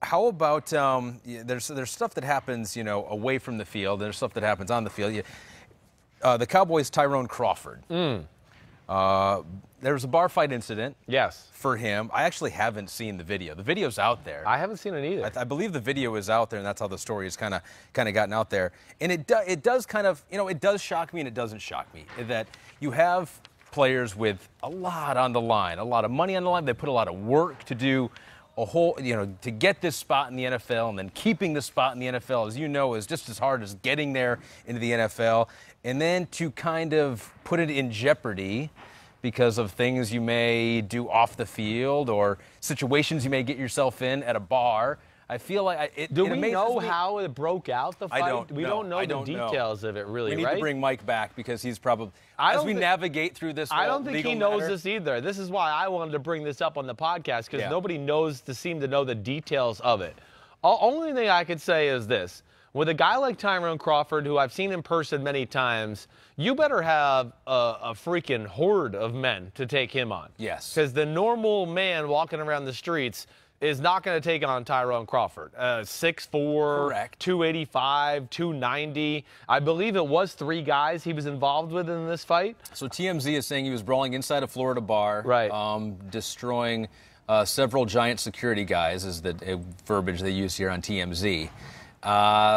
how about there's stuff that happens, away from the field. There's stuff that happens on the field. The Cowboys Tyrone Crawford. There was a bar fight incident. Yes. For him. I actually haven't seen the video. The video's out there. I haven't seen it either. I believe the video is out there, and that's how the story has kind of gotten out there. And it does kind of, it does shock me and it doesn't shock me that you have players with a lot on the line, a lot of money on the line. They put a lot of work to do a whole, to get this spot in the NFL, and then keeping the spot in the NFL, as you know, is just as hard as getting there into the NFL. And then to kind of put it in jeopardy because of things you may do off the field or situations you may get yourself in at a bar. I feel like do we know how it broke out, the fight? We don't know the details of it, really, right? We need to bring Mike back because he's probably, as we navigate through this I don't think he knows matter. this either. This is why I wanted to bring this up on the podcast, because nobody seemed to know the details of it. Only thing I could say is this. With a guy like Tyrone Crawford, who I've seen in person many times, you better have a freaking horde of men to take him on. Yes. Because the normal man walking around the streets is not going to take on Tyrone Crawford. 6'4", correct. 285, 290. I believe it was 3 guys he was involved with in this fight. So TMZ is saying he was brawling inside a Florida bar, right? Destroying several giant security guys, is the verbiage they use here on TMZ.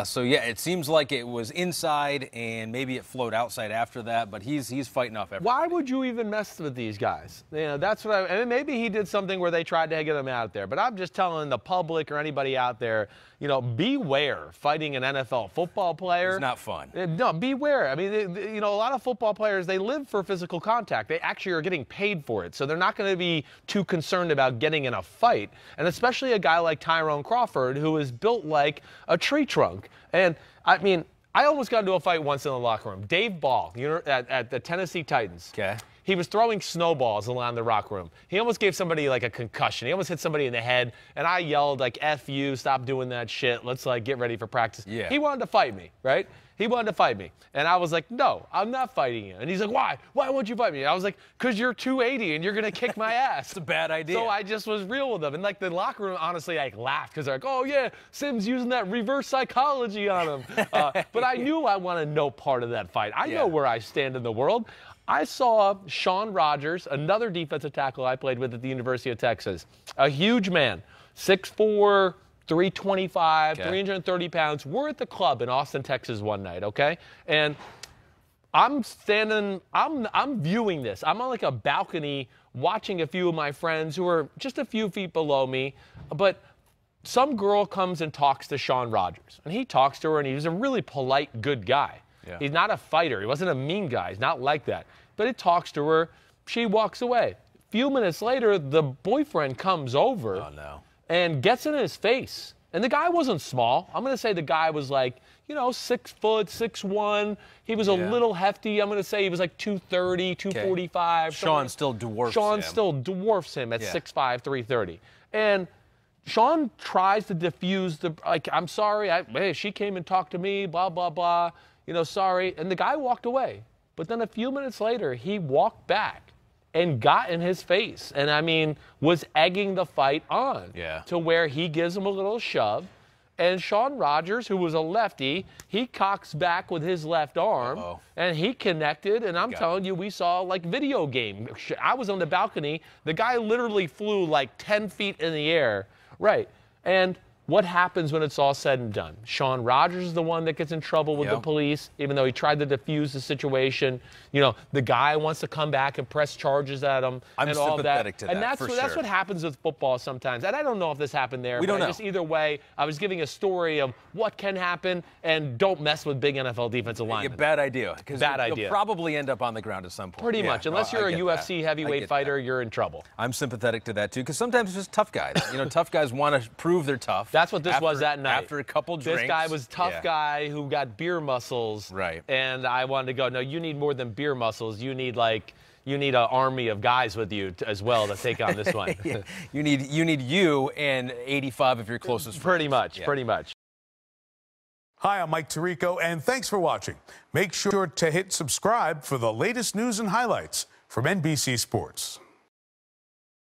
So yeah, it seems like it was inside, and maybe it flowed outside after that. But he's fighting off everything. Why would you even mess with these guys? That's what and maybe he did something where they tried to get him out there. But I'm just telling the public or anybody out there, beware fighting an NFL football player. It's not fun. No, beware. I mean, a lot of football players, they live for physical contact. They actually are getting paid for it, so they're not going to be too concerned about getting in a fight. And especially a guy like Tyrone Crawford, who is built like a tree trunk. And I mean, I almost got into a fight once in the locker room. Dave Ball, at the Tennessee Titans. Okay. He was throwing snowballs around the locker room. He almost gave somebody like a concussion. He almost hit somebody in the head, and I yelled like, "F you, stop doing that shit. Let's get ready for practice." Yeah. He wanted to fight me, right? He wanted to fight me. And I was like, "No, I'm not fighting you." And he's like, "Why? Why won't you fight me?" And I was like, "'Cause you're 280 and you're going to kick my ass." It's a bad idea. So I just was real with them. And the locker room, honestly, laughed because they're like, "Oh yeah, Simms using that reverse psychology on him." But I knew I wanted no part of that fight. I know where I stand in the world. I saw Sean Rogers, another defensive tackle I played with at the University of Texas, a huge man, 6'4", 325, 330 pounds. We're at the club in Austin, Texas one night, okay? And I'm standing, I'm viewing this. I'm on a balcony watching a few of my friends who are just a few feet below me, but some girl comes and talks to Sean Rogers. And he talks to her, and he's a really polite, good guy. Yeah. He's not a fighter. He wasn't a mean guy. He's not like that. But he talks to her. She walks away. A few minutes later, the boyfriend comes over and gets in his face. And the guy wasn't small. I'm going to say the guy was 6 foot, 6'1". He was a little hefty. I'm going to say he was 230, 245. Sean still dwarfs him. Sean still dwarfs him at 6'5", 330. And Sean tries to diffuse I'm sorry. Hey, she came and talked to me, blah, blah, blah. Sorry. And the guy walked away. But then a few minutes later, he walked back and got in his face. And, I mean, was egging the fight on to where he gives him a little shove. And Sean Rogers, who was a lefty, he cocks back with his left arm. And he connected. And I'm telling you, we saw video game. I was on the balcony. The guy literally flew 10 feet in the air. Right. And what happens when it's all said and done? Sean Rogers is the one that gets in trouble with the police, even though he tried to defuse the situation. The guy wants to come back and press charges at him. I'm sympathetic to that. And that's what happens with football sometimes. And I don't know if this happened there. We don't know. Just either way, I was giving a story of what can happen, and don't mess with big NFL defensive linemen. Bad idea. Bad idea. You'll probably end up on the ground at some point. Pretty much. Unless you're a UFC heavyweight fighter, you're in trouble. I'm sympathetic to that, too, because sometimes it's just tough guys. Tough guys want to prove they're tough. That's what this was that night. After a couple drinks. This guy was a tough guy who got beer muscles. Right. And I wanted to go, no, you need more than beer muscles. You need an army of guys with you as well to take on this one. You need you and 85 of your closest friends. Pretty much, pretty much. Hi, I'm Mike Tirico, and thanks for watching. Make sure to hit subscribe for the latest news and highlights from NBC Sports.